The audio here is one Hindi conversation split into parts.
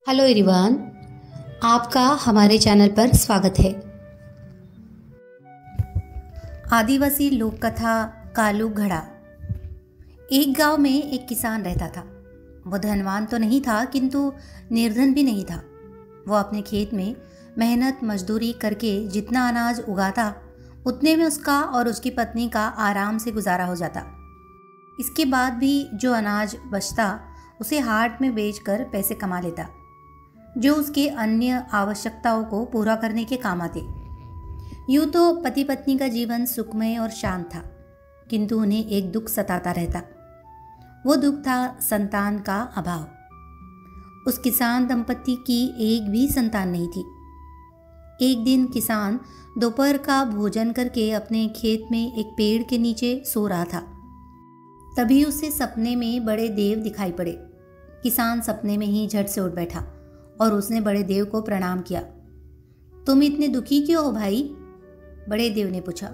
हेलो एवरीवन, आपका हमारे चैनल पर स्वागत है। आदिवासी लोक कथा कालू घड़ा। एक गांव में एक किसान रहता था। वो धनवान तो नहीं था किंतु निर्धन भी नहीं था। वो अपने खेत में मेहनत मजदूरी करके जितना अनाज उगाता उतने में उसका और उसकी पत्नी का आराम से गुजारा हो जाता। इसके बाद भी जो अनाज बचता उसे हाट में बेचकर पैसे कमा लेता, जो उसके अन्य आवश्यकताओं को पूरा करने के काम आते। यूं तो पति पत्नी का जीवन सुखमय और शांत था, किंतु उन्हें एक दुख सताता रहता। वो दुख था संतान का अभाव। उस किसान दंपति की एक भी संतान नहीं थी। एक दिन किसान दोपहर का भोजन करके अपने खेत में एक पेड़ के नीचे सो रहा था। तभी उसे सपने में बड़े देव दिखाई पड़े। किसान सपने में ही झट से उठ बैठा और उसने बड़े देव को प्रणाम किया। तुम इतने दुखी क्यों हो भाई? बड़े देव ने पूछा।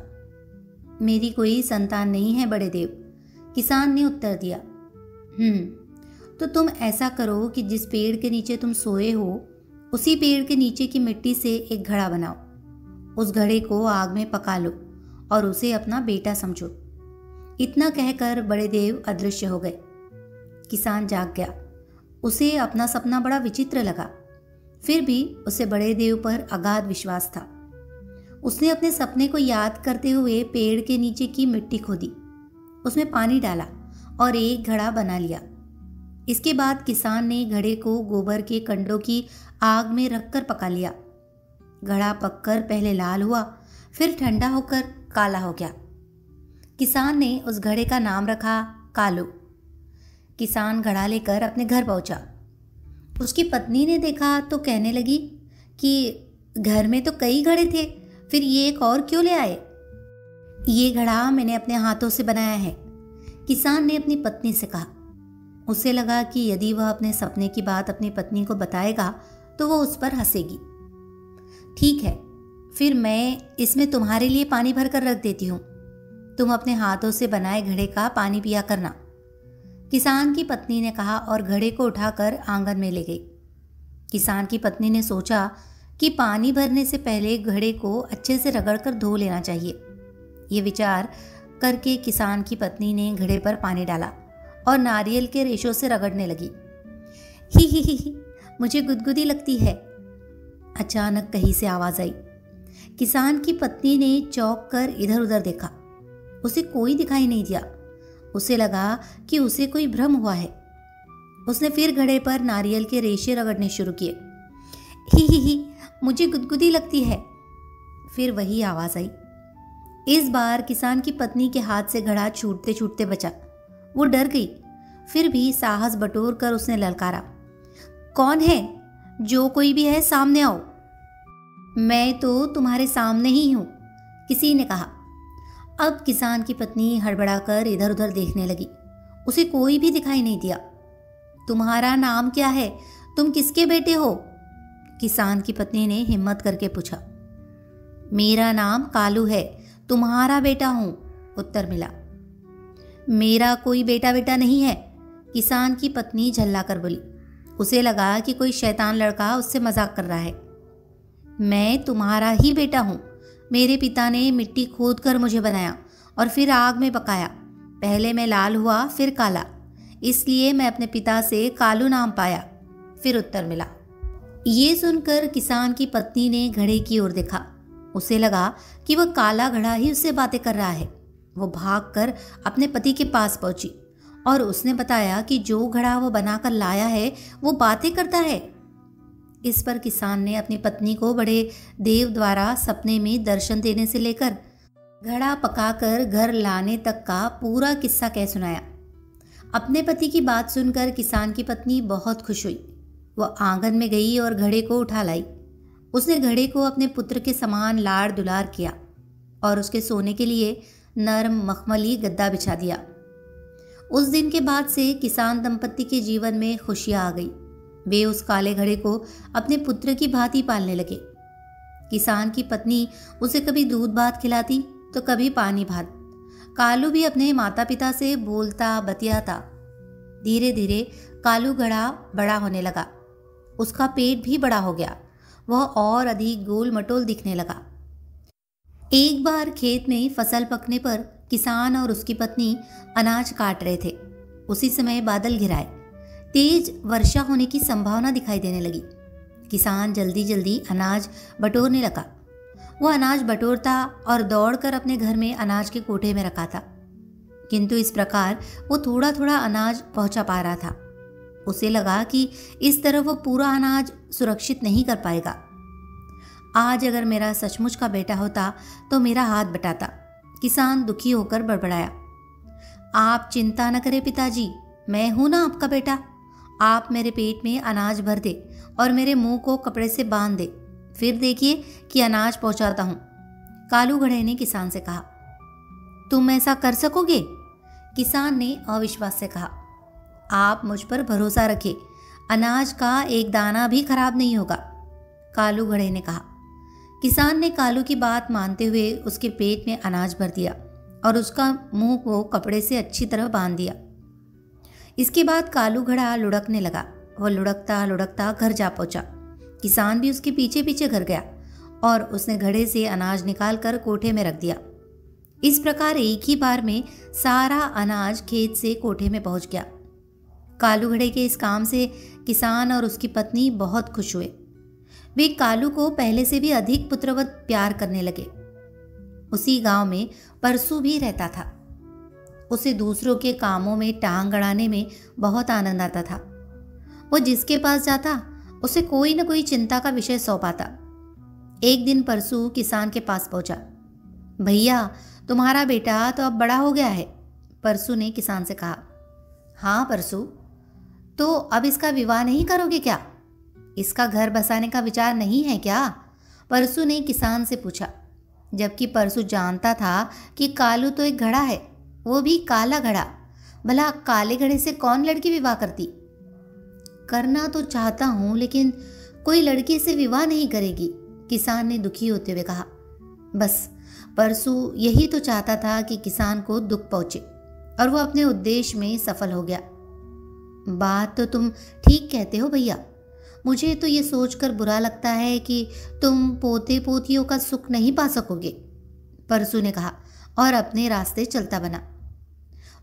मेरी कोई संतान नहीं है बड़े देव, किसान ने उत्तर दिया। तो तुम ऐसा करो कि जिस पेड़ के नीचे तुम सोए हो उसी पेड़ के नीचे की मिट्टी से एक घड़ा बनाओ। उस घड़े को आग में पका लो और उसे अपना बेटा समझो। इतना कहकर बड़े देव अदृश्य हो गए। किसान जाग गया। उसे अपना सपना बड़ा विचित्र लगा, फिर भी उसे बड़े देव पर अगाध विश्वास था। उसने अपने सपने को याद करते हुए पेड़ के नीचे की मिट्टी खोदी, उसमें पानी डाला और एक घड़ा बना लिया। इसके बाद किसान ने घड़े को गोबर के कंडों की आग में रखकर पका लिया। घड़ा पककर पहले लाल हुआ, फिर ठंडा होकर काला हो गया। किसान ने उस घड़े का नाम रखा कालू। किसान घड़ा लेकर अपने घर पहुंचा। उसकी पत्नी ने देखा तो कहने लगी कि घर में तो कई घड़े थे, फिर ये एक और क्यों ले आए? ये घड़ा मैंने अपने हाथों से बनाया है, किसान ने अपनी पत्नी से कहा। उसे लगा कि यदि वह अपने सपने की बात अपनी पत्नी को बताएगा तो वो उस पर हंसेगी। ठीक है, फिर मैं इसमें तुम्हारे लिए पानी भर कर रख देती हूँ। तुम अपने हाथों से बनाए घड़े का पानी पिया करना, किसान की पत्नी ने कहा और घड़े को उठाकर आंगन में ले गई। किसान की पत्नी ने सोचा कि पानी भरने से पहले घड़े को अच्छे से रगड़कर धो लेना चाहिए। ये विचार करके किसान की पत्नी ने घड़े पर पानी डाला और नारियल के रेशों से रगड़ने लगी। ही, मुझे गुदगुदी लगती है। अचानक कहीं से आवाज आई। किसान की पत्नी ने चौंक कर इधर उधर देखा। उसे कोई दिखाई नहीं दिया। उसे लगा कि उसे कोई भ्रम हुआ है। उसने फिर घड़े पर नारियल के रेशे रगड़ने शुरू किए। ही, मुझे गुदगुदी लगती है। फिर वही आवाज आई। इस बार किसान की पत्नी के हाथ से घड़ा छूटते छूटते बचा। वो डर गई, फिर भी साहस बटोर कर उसने ललकारा। कौन है? जो कोई भी है सामने आओ। मैं तो तुम्हारे सामने ही हूं, किसी ने कहा। अब किसान की पत्नी हड़बड़ाकर इधर उधर देखने लगी। उसे कोई भी दिखाई नहीं दिया। तुम्हारा नाम क्या है? तुम किसके बेटे हो? किसान की पत्नी ने हिम्मत करके पूछा। मेरा नाम कालू है, तुम्हारा बेटा हूं, उत्तर मिला। मेरा कोई बेटा बेटा नहीं है, किसान की पत्नी झल्लाकर बोली। उसे लगा कि कोई शैतान लड़का उससे मजाक कर रहा है। मैं तुम्हारा ही बेटा हूं। मेरे पिता ने मिट्टी खोद कर मुझे बनाया और फिर आग में पकाया। पहले मैं लाल हुआ, फिर काला, इसलिए मैं अपने पिता से कालू नाम पाया, फिर उत्तर मिला। ये सुनकर किसान की पत्नी ने घड़े की ओर देखा। उसे लगा कि वह काला घड़ा ही उससे बातें कर रहा है। वो भागकर अपने पति के पास पहुंची और उसने बताया कि जो घड़ा वो बनाकर लाया है वो बातें करता है। इस पर किसान ने अपनी पत्नी को बड़े देव द्वारा सपने में दर्शन देने से लेकर घड़ा पकाकर घर लाने तक का पूरा किस्सा कह सुनाया। अपने पति की बात सुनकर किसान की पत्नी बहुत खुश हुई। वह आंगन में गई और घड़े को उठा लाई। उसने घड़े को अपने पुत्र के समान लाड़ दुलार किया और उसके सोने के लिए नरम मखमली गद्दा बिछा दिया। उस दिन के बाद से किसान दंपत्ति के जीवन में खुशियां आ गई। वे उस काले घड़े को अपने पुत्र की भांति पालने लगे। किसान की पत्नी उसे कभी दूध भात खिलाती तो कभी पानी भात। कालू भी अपने माता पिता से बोलता बतियाता। धीरे धीरे कालू घड़ा बड़ा होने लगा उसका पेट भी बड़ा हो गया। वह और अधिक गोल मटोल दिखने लगा। एक बार खेत में फसल पकने पर किसान और उसकी पत्नी अनाज काट रहे थे। उसी समय बादल घिराए। तेज वर्षा होने की संभावना दिखाई देने लगी। किसान जल्दी जल्दी अनाज बटोरने लगा। वह अनाज बटोरता और दौड़कर अपने घर में अनाज के कोठे में रखा था, किंतु इस प्रकार वो थोड़ा थोड़ा अनाज पहुंचा पा रहा था। उसे लगा कि इस तरह वो पूरा अनाज सुरक्षित नहीं कर पाएगा। आज अगर मेरा सचमुच का बेटा होता तो मेरा हाथ बटाता, किसान दुखी होकर बड़बड़ाया। आप चिंता न करें पिताजी, मैं हूं ना आपका बेटा। आप मेरे पेट में अनाज भर दे और मेरे मुंह को कपड़े से बांध दे, फिर देखिए कि अनाज पहुंचाता हूं। कालू घड़े ने किसान से कहा। तुम ऐसा कर सकोगे? किसान ने अविश्वास से कहा। आप मुझ पर भरोसा रखें, अनाज का एक दाना भी खराब नहीं होगा, कालू घड़े ने कहा। किसान ने कालू की बात मानते हुए उसके पेट में अनाज भर दिया और उसका मुंह को कपड़े से अच्छी तरह बांध दिया। इसके बाद कालू घड़ा लुढ़कने लगा। वह लुढ़कता लुढ़कता घर जा पहुंचा। किसान भी उसके पीछे पीछे घर गया और उसने घड़े से अनाज निकालकर कोठे में रख दिया। इस प्रकार एक ही बार में सारा अनाज खेत से कोठे में पहुंच गया। कालू घड़े के इस काम से किसान और उसकी पत्नी बहुत खुश हुए। वे कालू को पहले से भी अधिक पुत्रवत प्यार करने लगे। उसी गांव में परसू भी रहता था। उसे दूसरों के कामों में टांग अड़ाने में बहुत आनंद आता था। वो जिसके पास जाता उसे कोई न कोई चिंता का विषय सौंपाता। एक दिन परसू किसान के पास पहुंचा। भैया, तुम्हारा बेटा तो अब बड़ा हो गया है, परसू ने किसान से कहा। हाँ परसू, तो अब इसका विवाह नहीं करोगे क्या? इसका घर बसाने का विचार नहीं है क्या? परसू ने किसान से पूछा, जबकि परसू जानता था कि कालू तो एक घड़ा है, वो भी काला घड़ा। भला काले घड़े से कौन लड़की विवाह करती? करना तो चाहता हूं, लेकिन कोई लड़की से विवाह नहीं करेगी, किसान ने दुखी होते हुए कहा। बस परसू यही तो चाहता था कि किसान को दुख पहुंचे, और वो अपने उद्देश्य में सफल हो गया। बात तो तुम ठीक कहते हो भैया। मुझे तो ये सोचकर बुरा लगता है कि तुम पोते पोतियों का सुख नहीं पा सकोगे, परसू ने कहा और अपने रास्ते चलता बना।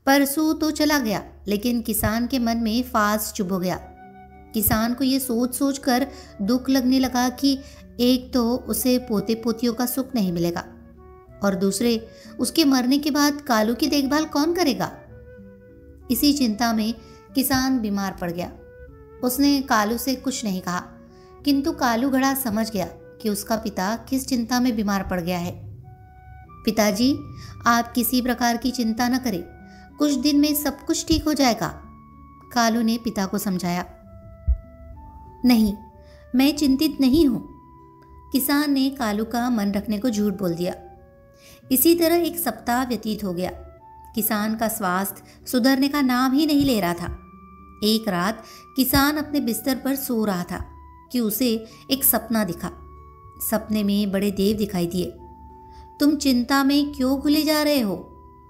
परसू तो चला गया, लेकिन किसान के मन में फास चुभ हो गया। किसान को ये सोच सोच कर दुख लगने लगा कि एक तो उसे पोते पोतियों का सुख नहीं मिलेगा, और दूसरे उसके मरने के बाद कालू की देखभाल कौन करेगा। इसी चिंता में किसान बीमार पड़ गया। उसने कालू से कुछ नहीं कहा, किंतु कालू घड़ा समझ गया कि उसका पिता किस चिंता में बीमार पड़ गया है। पिताजी, आप किसी प्रकार की चिंता न करें, कुछ दिन में सब कुछ ठीक हो जाएगा, कालू ने पिता को समझाया। नहीं, मैं चिंतित नहीं हूं, किसान ने कालू का मन रखने को झूठ बोल दिया। इसी तरह एक सप्ताह व्यतीत हो गया। किसान का स्वास्थ्य सुधरने का नाम ही नहीं ले रहा था। एक रात किसान अपने बिस्तर पर सो रहा था कि उसे एक सपना दिखा। सपने में बड़े देव दिखाई दिए। तुम चिंता में क्यों घुले जा रहे हो?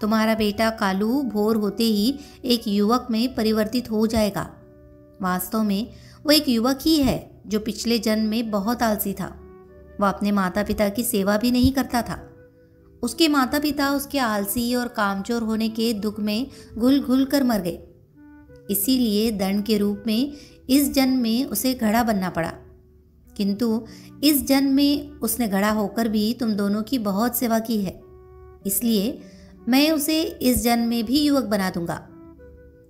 तुम्हारा बेटा कालू भोर होते ही एक युवक में परिवर्तित हो जाएगा। वास्तव में वो एक युवक ही है जो पिछले जन्म में बहुत आलसी था। वह अपने माता पिता की सेवा भी नहीं करता था। उसके माता पिता उसके आलसी और कामचोर होने के दुख में घुल घुल कर मर गए। इसीलिए दंड के रूप में इस जन्म में उसे घड़ा बनना पड़ा। किंतु इस जन्म में उसने घड़ा होकर भी तुम दोनों की बहुत सेवा की है, इसलिए मैं उसे इस जन्म में भी युवक बना दूंगा।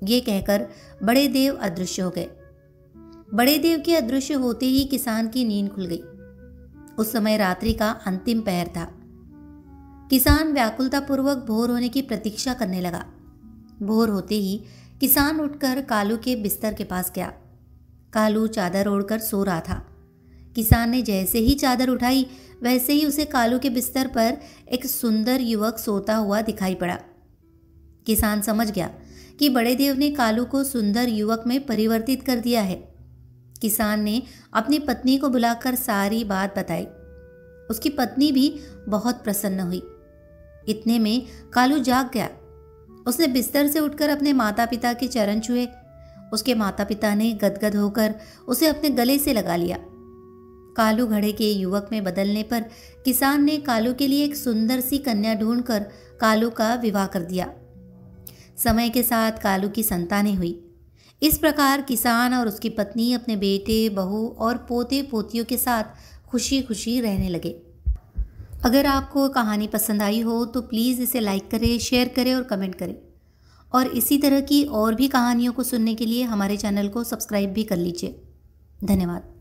ये कहकर बड़े देव अदृश्य हो गए। बड़े देव के अदृश्य होते ही किसान की नींद खुल गई। उस समय रात्रि का अंतिम पहर था। किसान व्याकुलतापूर्वक भोर होने की प्रतीक्षा करने लगा। भोर होते ही किसान उठकर कालू के बिस्तर के पास गया। कालू चादर ओढ़कर सो रहा था। किसान ने जैसे ही चादर उठाई, वैसे ही उसे कालू के बिस्तर पर एक सुंदर युवक सोता हुआ दिखाई पड़ा। किसान समझ गया कि बड़े देव ने कालू को सुंदर युवक में परिवर्तित कर दिया है। किसान ने अपनी पत्नी को बुलाकर सारी बात बताई। उसकी पत्नी भी बहुत प्रसन्न हुई। इतने में कालू जाग गया। उसने बिस्तर से उठकर अपने माता पिता के चरण छुए, उसके माता पिता ने गदगद होकर उसे अपने गले से लगा लिया। कालू घड़े के युवक में बदलने पर किसान ने कालू के लिए एक सुंदर सी कन्या ढूंढकर कालू का विवाह कर दिया। समय के साथ कालू की संतानें हुई। इस प्रकार किसान और उसकी पत्नी अपने बेटे, बहू और पोते पोतियों के साथ खुशी खुशी रहने लगे। अगर आपको कहानी पसंद आई हो तो प्लीज़ इसे लाइक करें, शेयर करें और कमेंट करें। और इसी तरह की और भी कहानियों को सुनने के लिए हमारे चैनल को सब्सक्राइब भी कर लीजिए। धन्यवाद।